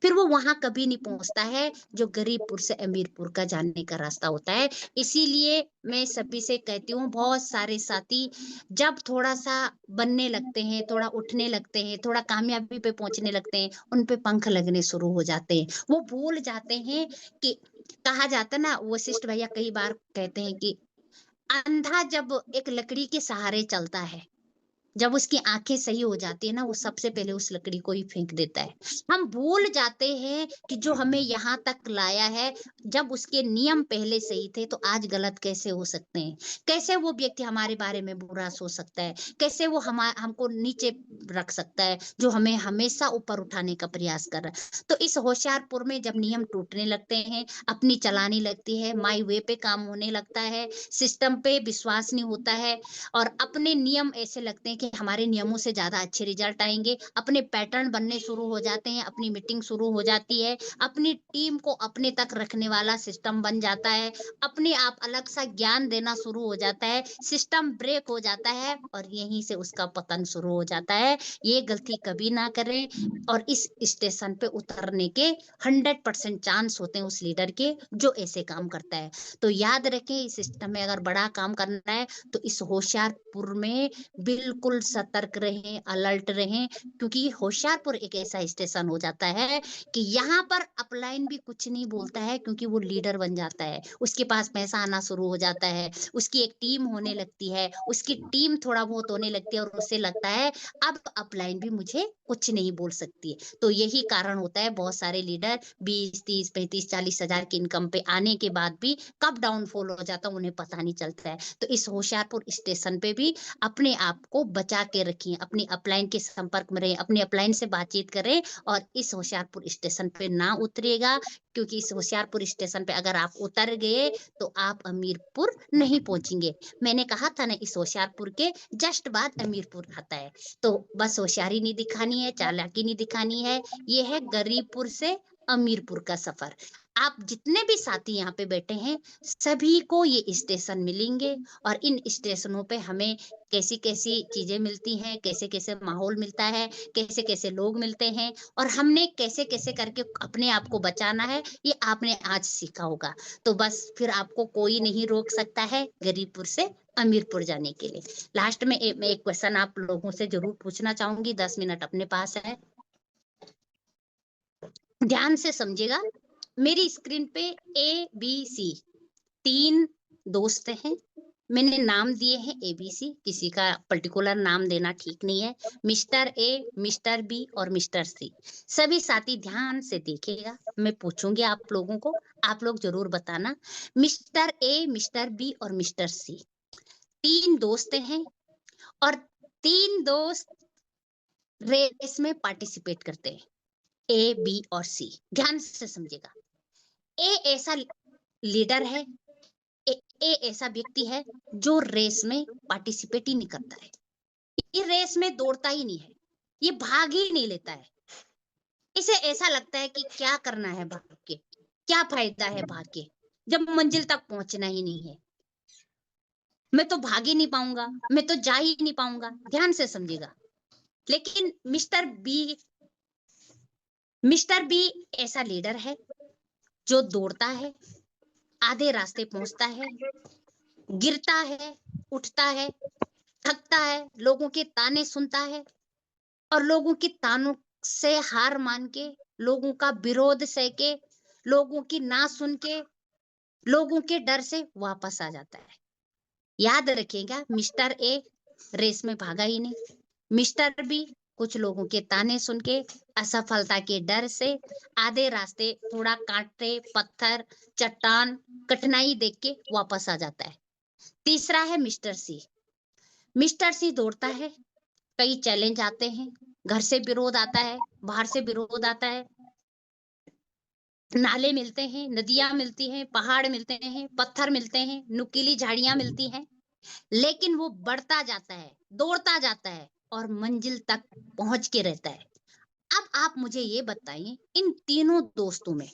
फिर वो वहां कभी नहीं पहुंचता है जो गरीबपुर से अमीरपुर का जाने का रास्ता होता है। इसीलिए मैं सभी से कहती हूँ, बहुत सारे साथी जब थोड़ा-सा बनने लगते हैं, थोड़ा उठने लगते हैं, थोड़ा कामयाबी पे पहुँचने लगते हैं, उन पे पंख लगने शुरू हो जाते हैं। वो भूल जाते हैं कि कहा जाता है ना, वशिष्ठ भैया कई बार कहते हैं कि अंधा जब एक लकड़ी के सहारे चलता है, जब उसकी आँखें सही हो जाती है ना, वो सबसे पहले उस लकड़ी को ही फेंक देता है। हम भूल जाते हैं कि जो हमें यहाँ तक लाया है, जब उसके नियम पहले सही थे, तो आज गलत कैसे हो सकते हैं? कैसे वो व्यक्ति हमारे बारे में बुरा सोच सकता है? कैसे वो हमको नीचे रख सकता है, जो हमें हमेशा ऊपर उठाने का प्रयास कर रहा है? तो इस होशियारपुर में जब नियम टूटने लगते हैं, अपनी चलानी लगती है, माई वे पे काम होने लगता है, सिस्टम पे विश्वास नहीं होता है, और अपने नियम ऐसे लगते हैं कि हमारे नियमों से ज़्यादा अच्छे रिजल्ट आएँगे, अपने पैटर्न बनने शुरू हो जाते हैं, अपनी मीटिंग शुरू हो जाती है, अपनी टीम को अपने तक रखने वाला सिस्टम बन जाता है, अपने आप अलग सा ज्ञान देना शुरू हो जाता है, सिस्टम ब्रेक हो जाता है, और यहीं से उसका पतन शुरू हो जाता है। ये गलती कभी ना करें, और इस स्टेशन पे उतरने के 100% चांस होते हैं उस लीडर के जो ऐसे काम करता है। तो याद रखें, इस सिस्टम में अगर बड़ा काम करना है, तो इस होशियारपुर में बिल्कुल सतर्क रहें, अलर्ट रहें, क्योंकि होशियारपुर एक ऐसा स्टेशन हो जाता है कि यहाँ पर अपलाइन भी कुछ नहीं बोलता है, क्योंकि वो लीडर बन जाता है। उसके पास पैसा आना शुरू हो जाता है, उसकी एक टीम होने लगती है, उसकी टीम थोड़ा बहुत होने लगती है, और उसे लगता है अब अपलाइन भी मुझे कुछ नहीं बोल सकती है। तो यही कारण होता है बहुत सारे लीडर 20, 30, 35, 40 हज़ार की इनकम पे आने के बाद भी कब डाउनफॉल हो जाता है उन्हें पता नहीं चलता है। तो इस होशियारपुर स्टेशन पे भी अपने आप को बचा के रखिए, अपनी अपलाइन के संपर्क में रहें, अपनी अपलाइन से बातचीत करें, और इस होशियारपुर स्टेशन पे ना उतरिएगा, क्योंकि इस होशियारपुर स्टेशन पे अगर आप उतर गए, तो आप अमीरपुर नहीं पहुँचेंगे। मैंने कहा था ना, इस होशियारपुर के जस्ट बाद अमीरपुर आता है। तो बस होशियारी नहीं दिखानी है, चालाकी नहीं दिखानी है, ये है गरीबपुर से अमीरपुर का सफ़र। आप जितने भी साथी यहाँ पे बैठे हैं, सभी को ये स्टेशन मिलेंगे, और इन स्टेशनों पे हमें कैसी-कैसी चीज़ें मिलती हैं, कैसे-कैसे माहौल मिलता है, कैसे-कैसे लोग मिलते हैं, और हमने कैसे-कैसे करके अपने आप को बचाना है, ये आपने आज सीखा होगा। तो बस फिर आपको कोई नहीं रोक सकता है गरीबपुर से अमीरपुर जाने के लिए। लास्ट में मैं एक क्वेश्चन आप लोगों से ज़रूर पूछना चाहूँगी, 10 मिनट अपने पास है। ध्यान से समझिएगा। मेरी स्क्रीन पे एबीसी 3 दोस्त हैं। मैंने नाम दिए हैं एबीसी, किसी का पर्टिकुलर नाम देना ठीक नहीं है। मिस्टर ए, मिस्टर बी और मिस्टर सी। सभी साथी ध्यान से देखिएगा। मैं पूछूंगी आप लोगों को, आप लोग ज़रूर बताना। मिस्टर ए, मिस्टर बी और मिस्टर सी 3 दोस्त हैं, और 3 दोस्त रेस में पार्टिसिपेट करते हैं, ए, बी और सी। ध्यान से समझिएगा। ए ऐसा लीडर है, ए, ए ऐसा व्यक्ति है जो रेस में पार्टिसिपेट ही नहीं करता है। ये रेस में दौड़ता ही नहीं है, ये भाग ही नहीं लेता है। इसे ऐसा लगता है कि क्या करना है भाग के, क्या फायदा है भाग के, जब मंजिल तक पहुंचना ही नहीं है। मैं तो भाग ही नहीं पाऊंगा, मैं तो जा ही नहीं पाऊंगा। ध्यान से समझिएगा। लेकिन मिस्टर बी ऐसा लीडर है जो दौड़ता है, आधे रास्ते पहुंचता है, गिरता है, उठता है, थकता है, लोगों के ताने सुनता है और लोगों की तानों से हार मान के, लोगों का विरोध सह के, लोगों की ना सुन के, लोगों के डर से वापस आ जाता है। याद रखिएगा, मिस्टर ए रेस में भागा ही नहीं। मिस्टर बी कुछ लोगों के ताने सुन के, असफलता के डर से, आधे रास्ते थोड़ा कांटे, पत्थर, चट्टान, कठिनाई देख के वापस आ जाता है। तीसरा है मिस्टर सी। मिस्टर सी दौड़ता है, कई चैलेंज आते हैं, घर से विरोध आता है, बाहर से विरोध आता है, नाले मिलते हैं, नदियां मिलती हैं, पहाड़ मिलते हैं, पत्थर मिलते हैं, नुकीली झाड़ियां मिलती हैं, लेकिन वो बढ़ता जाता है, दौड़ता जाता है और मंजिल तक पहुंच के रहता है। अब आप मुझे ये बताइए, इन तीनों दोस्तों में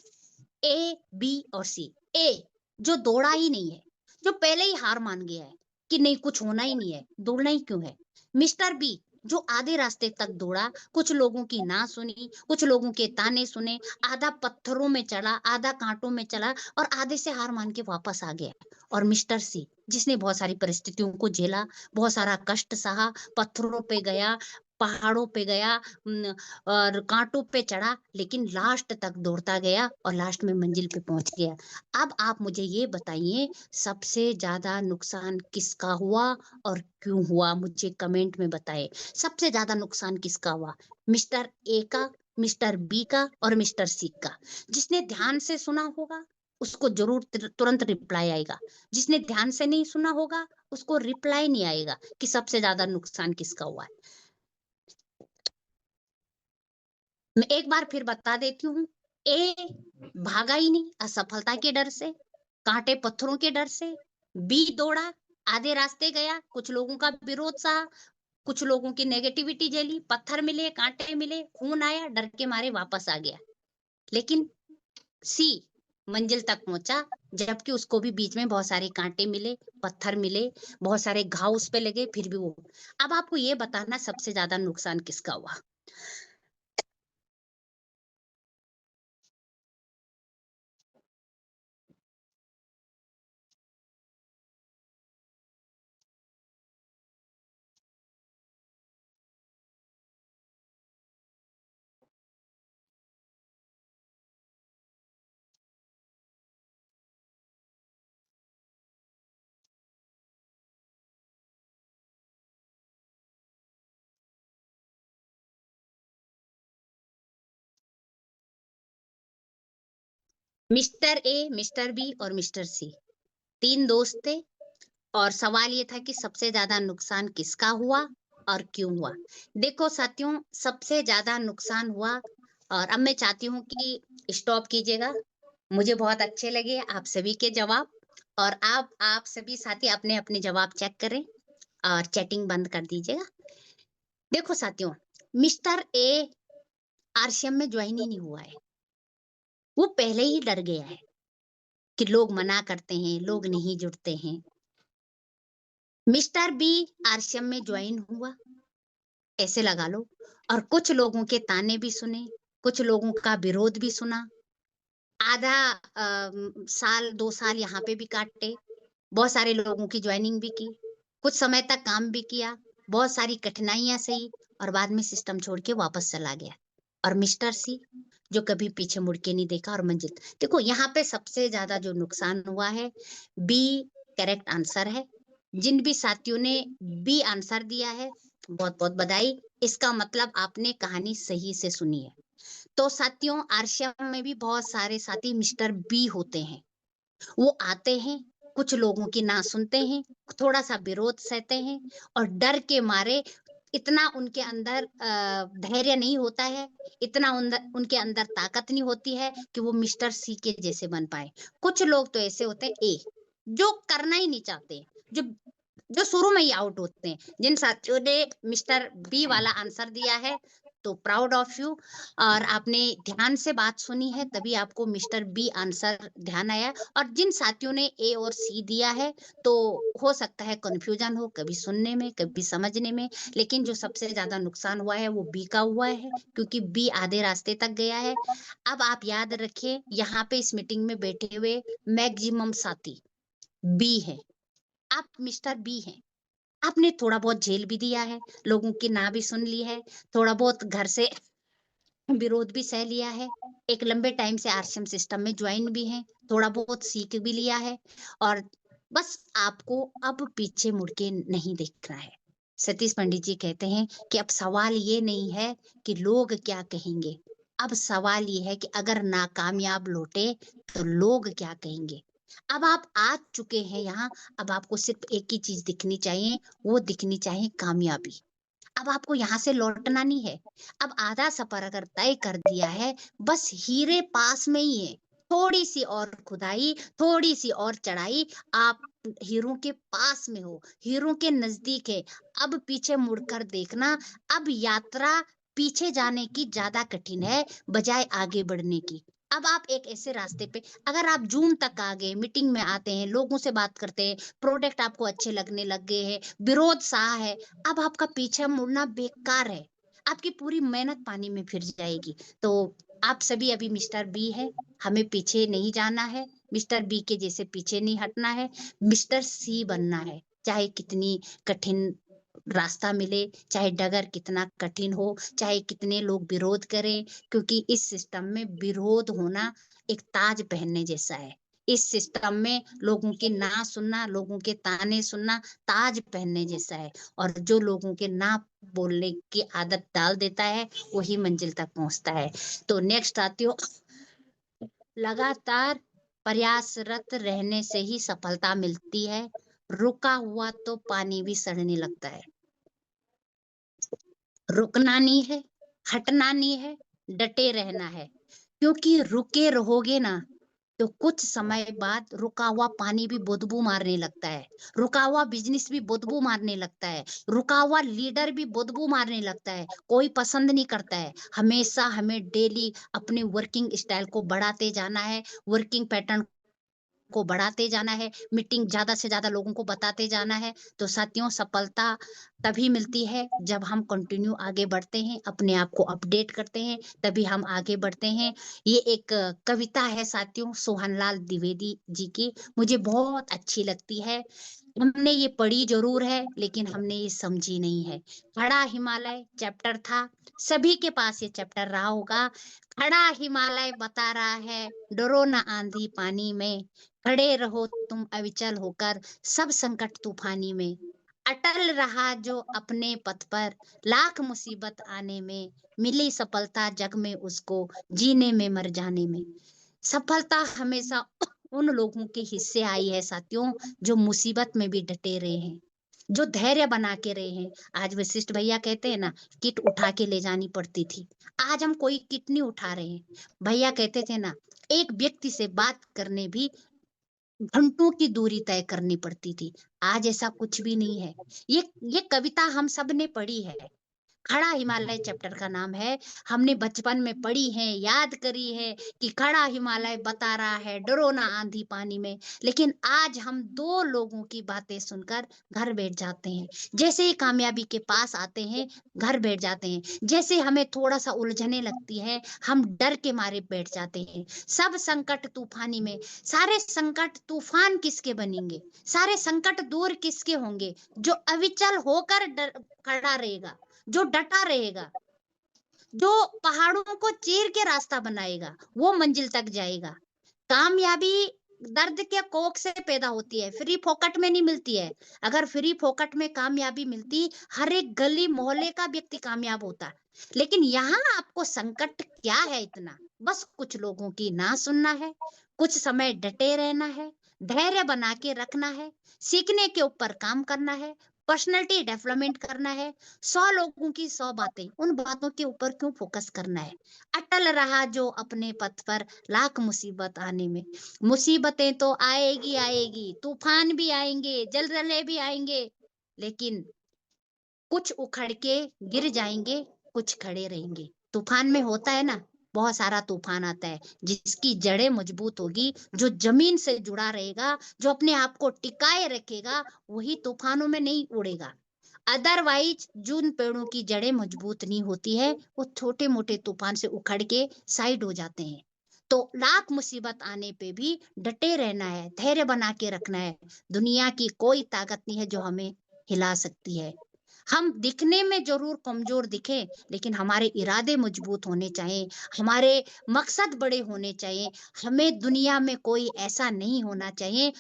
ए, बी और सी, ए जो दौड़ा ही नहीं है, जो पहले ही हार मान गया है कि नहीं कुछ होना ही नहीं है, दौड़ना ही क्यों है। मिस्टर बी जो आधे रास्ते तक दौड़ा, कुछ लोगों की ना सुनी, कुछ लोगों के ताने सुने, आधा पत्थरों में चला, आधा कांटों में चला और आधे से हार मान के वापस आ गया। और मिस्टर सी जिसने बहुत सारी परिस्थितियों को झेला, बहुत सारा कष्ट सहा, पत्थरों पे गया, पहाड़ों पे गया, और कांटों पे चढ़ा, लेकिन लास्ट तक दौड़ता गया और लास्ट में मंजिल पे पहुंच गया। अब आप मुझे ये बताइए, सबसे ज्यादा नुकसान किसका हुआ और क्यों हुआ, मुझे कमेंट में बताएं। सबसे ज्यादा नुकसान किसका हुआ, मिस्टर ए का, मिस्टर बी का और मिस्टर सी का। जिसने ध्यान से सुना होगा उसको जरूर तुरंत रिप्लाई आएगा, जिसने ध्यान से नहीं सुना होगा उसको रिप्लाई नहीं आएगा कि सबसे ज्यादा नुकसान किसका हुआ है। मैं एक बार फिर बता देती हूँ, ए भागा ही नहीं असफलता के डर से, कांटे पत्थरों के डर से। बी दौड़ा, आधे रास्ते गया, कुछ लोगों का विरोध सहा, कुछ लोगों की नेगेटिविटी झेली, पत्थर मिले, कांटे मिले, खून आया, डर के मारे वापस आ गया। लेकिन सी मंजिल तक पहुंचा, जबकि उसको भी बीच में बहुत सारे कांटे मिले, पत्थर मिले, बहुत सारे घाव उस पे लगे, फिर भी वो। अब आपको ये बताना सबसे ज्यादा नुकसान किसका हुआ। मिस्टर ए, मिस्टर बी और मिस्टर सी, तीन दोस्त थे और सवाल ये था कि सबसे ज्यादा नुकसान किसका हुआ और क्यों हुआ। देखो साथियों, सबसे ज्यादा नुकसान हुआ, और अब मैं चाहती हूँ कि स्टॉप कीजिएगा। मुझे बहुत अच्छे लगे आप सभी के जवाब, और आप सभी साथी अपने अपने जवाब चेक करें और चैटिंग बंद कर दीजिएगा। देखो साथियों, मिस्टर ए आरसीएम में ज्वाइन ही नहीं हुआ है, वो पहले ही डर गया है कि लोग मना करते हैं, लोग नहीं जुड़ते हैं। मिस्टर बी आरसीएम में ज्वाइन हुआ, ऐसे लगा लो, और कुछ लोगों के ताने भी सुने, कुछ लोगों का विरोध भी सुना, आधा साल 2 साल यहाँ पे भी काटे, बहुत सारे लोगों की ज्वाइनिंग भी की, कुछ समय तक काम भी किया, बहुत सारी कठिनाइयां सही, और बाद में सिस्टम छोड़ के वापस चला गया। और मिस्टर सी जो कभी पीछे मुड़ के नहीं देखा और मंजिल। देखो यहाँ पे सबसे ज्यादा जो नुकसान हुआ है, बी करेक्ट आंसर है। जिन भी साथियों ने बी आंसर दिया है, बहुत बहुत बधाई, इसका मतलब आपने कहानी सही से सुनी है। तो साथियों, आरसीएम में भी बहुत सारे साथी मिस्टर बी होते हैं, वो आते हैं, कुछ लोगों की ना सुनते हैं, थोड़ा सा विरोध सहते हैं, और डर के मारे इतना उनके अंदर धैर्य नहीं होता है, इतना उनके अंदर ताकत नहीं होती है कि वो मिस्टर सी के जैसे बन पाए। कुछ लोग तो ऐसे होते हैं ए, जो करना ही नहीं चाहते, जो जो शुरू में ही आउट होते हैं। जिन साथियों ने मिस्टर बी वाला आंसर दिया है, तो प्राउड ऑफ यू। और आपने ध्यान से बात सुनी है, तभी आपको मिस्टर बी आंसर ध्यान आया। और जिन साथियों ने ए और सी दिया है, तो हो सकता है कन्फ्यूजन हो, कभी सुनने में, कभी समझने में, लेकिन जो सबसे ज्यादा नुकसान हुआ है वो बी का हुआ है, क्योंकि बी आधे रास्ते तक गया है। अब आप याद रखिए, यहाँ पे इस मीटिंग में बैठे हुए मैक्सिमम साथी बी है। आप मिस्टर बी हैं। आपने थोड़ा बहुत झेल भी दिया है, लोगों की ना भी सुन ली है, थोड़ा बहुत घर से विरोध भी सह लिया है, एक लंबे टाइम से आरसीएम सिस्टम में ज्वाइन भी हैं, थोड़ा बहुत सीख भी लिया है, और बस आपको अब पीछे मुड़ के नहीं देखना है। सतीश पंडित जी कहते हैं कि अब सवाल ये नहीं है कि लोग क्या कहेंगे, अब सवाल ये है कि अगर नाकामयाब लौटे तो लोग क्या कहेंगे। अब आप आ चुके हैं यहाँ, अब आपको सिर्फ एक ही चीज दिखनी चाहिए, वो दिखनी चाहिए कामयाबी। अब आपको यहाँ से लौटना नहीं है। अब आधा सफर अगर तय कर दिया है, बस हीरे पास में ही है। थोड़ी सी और खुदाई, थोड़ी सी और चढ़ाई, आप हीरो के पास में हो, हीरो के नजदीक है। अब पीछे मुड़कर देखना, अब यात्रा पीछे जाने की ज्यादा कठिन है बजाय आगे बढ़ने की। अब आप एक ऐसे रास्ते पे, अगर आप जून तक आ गए, मीटिंग में आते हैं, लोगों से बात करते हैं, प्रोडक्ट आपको अच्छे लगने लग गए हैं, विरोध सा है, अब आपका पीछे मुड़ना बेकार है। आपकी पूरी मेहनत पानी में फिर जाएगी। तो आप सभी अभी मिस्टर बी है, हमें पीछे नहीं जाना है, मिस्टर बी के जैसे पीछे नहीं हटना है, मिस्टर सी बनना है। चाहे कितनी कठिन रास्ता मिले, चाहे डगर कितना कठिन हो, चाहे कितने लोग विरोध करें, क्योंकि इस सिस्टम में विरोध होना एक ताज पहनने जैसा है। इस सिस्टम में लोगों की ना सुनना, लोगों के ताने सुनना ताज पहनने जैसा है। और जो लोगों के ना बोलने की आदत डाल देता है, वही मंजिल तक पहुंचता है। तो नेक्स्ट आती हो, लगातार प्रयासरत रहने से ही सफलता मिलती है, रुका हुआ तो पानी भी सड़ने लगता है। रुकना नहीं है, हटना नहीं है, डटे रहना है, क्योंकि रुके रहोगे ना, तो कुछ समय बाद रुका हुआ पानी भी बदबू मारने लगता है, रुका हुआ बिजनेस भी बदबू मारने लगता है, रुका हुआ लीडर भी बदबू मारने लगता है, कोई पसंद नहीं करता है। हमेशा हमें डेली अपने वर्किंग स्टाइल को बढ़ाते जाना है, वर्किंग पैटर्न को बढ़ाते जाना है, मीटिंग ज्यादा से ज्यादा लोगों को बताते जाना है। तो साथियों, सफलता तभी मिलती है जब हम कंटिन्यू आगे बढ़ते हैं, अपने आप को अपडेट करते हैं, तभी हम आगे बढ़ते हैं। ये एक कविता है साथियों, सोहनलाल द्विवेदी जी की, मुझे बहुत अच्छी लगती है। हमने ये पढ़ी जरूर है, लेकिन हमने ये समझी नहीं है। खड़ा हिमालय चैप्टर था, सभी के पास ये चैप्टर रहा होगा। खड़ा हिमालय बता रहा है, डरो ना आंधी पानी में, खड़े रहो तुम अविचल होकर सब संकट तूफानी में। अटल रहा जो अपने पथ पर, लाख मुसीबत आने में, मिली सफलता जग में उसको, जीने में मर जाने में। सफलता हमेशा उन लोगों के हिस्से आई है साथियों, जो मुसीबत में भी डटे रहे हैं, जो धैर्य बना के रहे हैं। आज वशिष्ठ भैया कहते हैं ना, किट उठा के ले जानी पड़ती थी, आज हम कोई किट नहीं उठा रहे हैं। भैया कहते थे ना, एक व्यक्ति से बात करने भी घंटों की दूरी तय करनी पड़ती थी, आज ऐसा कुछ भी नहीं है। ये कविता हम सब ने पढ़ी है, खड़ा हिमालय चैप्टर का नाम है। हमने बचपन में पढ़ी है, याद करी है कि खड़ा हिमालय बता रहा है, डरो ना आंधी पानी में। लेकिन आज हम दो लोगों की बातें सुनकर घर बैठ जाते हैं, जैसे ही कामयाबी के पास आते हैं घर बैठ जाते हैं, जैसे हमें थोड़ा सा उलझने लगती है हम डर के मारे बैठ जाते हैं। सब संकट तूफानी में, सारे संकट तूफान किसके बनेंगे, सारे संकट दूर किसके होंगे, जो अविचल होकर खड़ा रहेगा, जो डटा रहेगा, जो पहाड़ों को चीर के रास्ता बनाएगा, वो मंजिल तक जाएगा। कामयाबी दर्द के कोख से पैदा होती है, फ्री फोकट में नहीं मिलती है। अगर फ्री फोकट में कामयाबी मिलती, हर एक गली मोहल्ले का व्यक्ति कामयाब होता। लेकिन यहाँ आपको संकट क्या है इतना, बस कुछ लोगों की ना सुनना है, कुछ समय डटे रहना है, धैर्य बना के रखना है, सीखने के ऊपर काम करना है, पर्सनैलिटी डेवलपमेंट करना है। 100 लोगों की 100 बातें, उन बातों के ऊपर क्यों फोकस करना है। अटल रहा जो अपने पथ पर, लाख मुसीबत आने में। मुसीबतें तो आएगी आएगी, तूफान भी आएंगे, जलजले भी आएंगे, लेकिन कुछ उखड़ के गिर जाएंगे, कुछ खड़े रहेंगे। तूफान में होता है ना, बहुत सारा तूफान आता है, जिसकी जड़ें मजबूत होगी, जो जमीन से जुड़ा रहेगा, जो अपने आप को टिकाए रखेगा, वही तूफानों में नहीं उड़ेगा। अदरवाइज जिन पेड़ों की जड़ें मजबूत नहीं होती है, वो छोटे मोटे तूफान से उखड़ के साइड हो जाते हैं। तो लाख मुसीबत आने पे भी डटे रहना है, धैर्य बना के रखना है। दुनिया की कोई ताकत नहीं है जो हमें हिला सकती है। हम दिखने में जरूर कमजोर दिखे, लेकिन हमारे इरादे मजबूत होने चाहिए, हमारे मकसद बड़े होने चाहिए। हमें दुनिया में कोई ऐसा नहीं होना चाहिए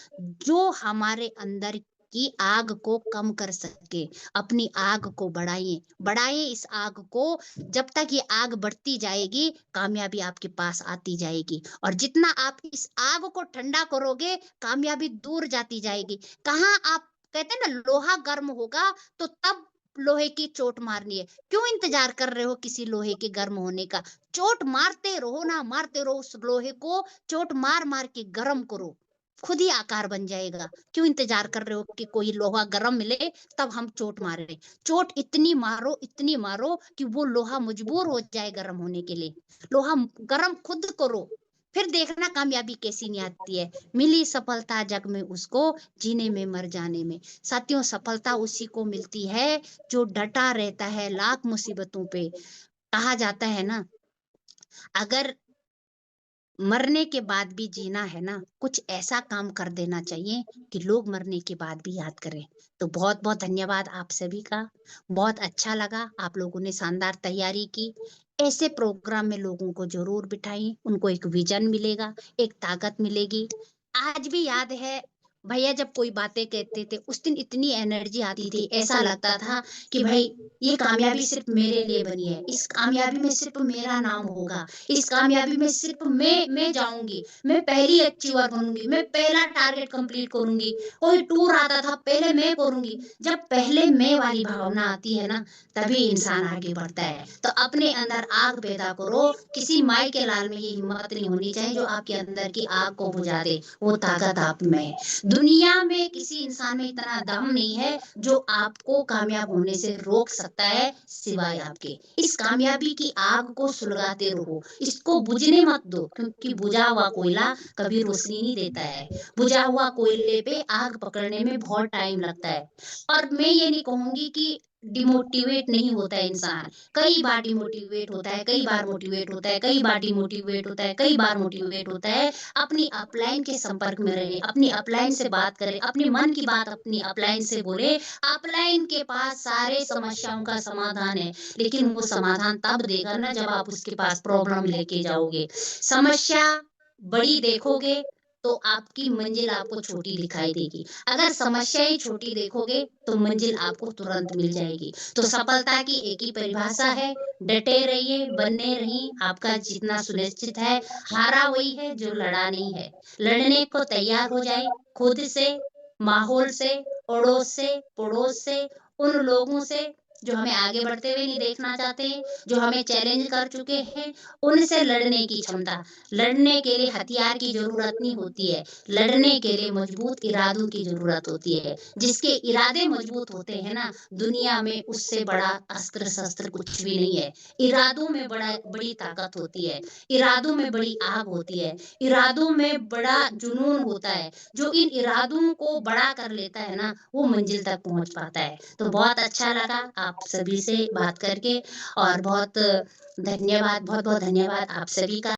जो हमारे अंदर की आग को कम कर सके। अपनी आग को बढ़ाइए, बढ़ाइए इस आग को। जब तक ये आग बढ़ती जाएगी, कामयाबी आपके पास आती जाएगी, और जितना आप इस आग को ठंडा करोगे, कामयाबी दूर जाती जाएगी। कहाँ आप कहते हैं ना, लोहा गर्म होगा तो तब लोहे की चोट मारनी है। क्यों इंतजार कर रहे हो किसी लोहे के गर्म होने का? चोट मारते रहो ना, मारते रहो उस लोहे को, चोट मार मार के गर्म करो, खुद ही आकार बन जाएगा। क्यों इंतजार कर रहे हो कि कोई लोहा गर्म मिले तब हम चोट मारे? चोट इतनी मारो कि वो लोहा मजबूर हो जाए गर्म होने के लिए। लोहा गर्म खुद करो, फिर देखना कामयाबी कैसी नहीं आती है। मिली सफलता जग में उसको, जीने में मर जाने में। साथियों, सफलता उसी को मिलती है जो डटा रहता है लाख मुसीबतों पे। कहा जाता है ना, अगर मरने के बाद भी जीना है ना, कुछ ऐसा काम कर देना चाहिए कि लोग मरने के बाद भी याद करें। तो बहुत बहुत धन्यवाद आप सभी का। बहुत अच्छा लगा, आप लोगों ने शानदार तैयारी की। ऐसे प्रोग्राम में लोगों को जरूर बिठाइए, उनको एक विजन मिलेगा, एक ताकत मिलेगी। आज भी याद है, भैया जब कोई बातें कहते थे, उस दिन इतनी एनर्जी आती थी, ऐसा लगता था कि भाई ये कामयाबी सिर्फ मेरे लिए बनी है, इस कामयाबी में सिर्फ मेरा नाम होगा, इस कामयाबी में सिर्फ मैं जाऊंगी, मैं पहली अचीवर बनूंगी, मैं पहला टारगेट कंप्लीट करूंगी। कोई टूर आता था, पहले मैं करूंगी। जब पहले मैं वाली भावना आती है ना, तभी इंसान आगे बढ़ता है। तो अपने अंदर आग पैदा करो। किसी माई के लाल में ये हिम्मत नहीं होनी चाहिए जो आपके अंदर की आग को बुझा दे, वो ताकत आप में है। दुनिया में किसी इंसान में इतना दम नहीं है जो आपको कामयाब होने से रोक सकता है, सिवाय आपके। इस कामयाबी की आग को सुलगाते रहो, इसको बुझने मत दो, क्योंकि बुझा हुआ कोयला कभी रोशनी नहीं देता है। बुझा हुआ कोयले पे आग पकड़ने में बहुत टाइम लगता है। और मैं ये नहीं कहूंगी कि डिमोटिवेट नहीं होता है इंसान, कई बार डिमोटिवेट होता है, कई बार मोटिवेट होता है, कई बार डिमोटिवेट होता है, कई बार मोटिवेट होता है। अपनी अपलाइन के संपर्क में रहे, अपनी अपलाइन से बात करें, अपने मन की बात अपनी अपलाइन से बोले। अपलाइन के पास सारे समस्याओं का समाधान है, लेकिन वो समाधान तब देगा ना जब आप उसके पास प्रॉब्लम लेके जाओगे। समस्या बड़ी देखोगे तो आपकी मंजिल आपको छोटी दिखाई देगी। अगर समस्या ही छोटी देखोगे तो मंजिल आपको तुरंत मिल जाएगी। तो सफलता की एक ही परिभाषा है, डटे रहिए, बने रहिए, आपका जीतना सुनिश्चित है। हारा वही है जो लड़ा नहीं है। लड़ने को तैयार हो जाए, खुद से, माहौल से, अड़ोस से, पड़ोस से, उन लोगों से जो हमें आगे बढ़ते हुए नहीं देखना चाहते हैं, जो हमें चैलेंज कर चुके हैं, उनसे लड़ने की क्षमता। लड़ने के लिए हथियार की जरूरत नहीं होती है, लड़ने के लिए मजबूत इरादों की जरूरत होती है। जिसके इरादे मजबूत होते हैं ना, दुनिया में उससे बड़ा अस्त्र शस्त्र कुछ भी नहीं है। इरादों में बड़ी ताकत होती है, इरादों में बड़ी आग होती है, इरादों में बड़ा जुनून होता है। जो इन इरादों को बड़ा कर लेता है ना, वो मंजिल तक पहुंच पाता है। तो बहुत अच्छा लगा आप सभी से बात करके, और बहुत धन्यवाद, बहुत बहुत धन्यवाद आप सभी का।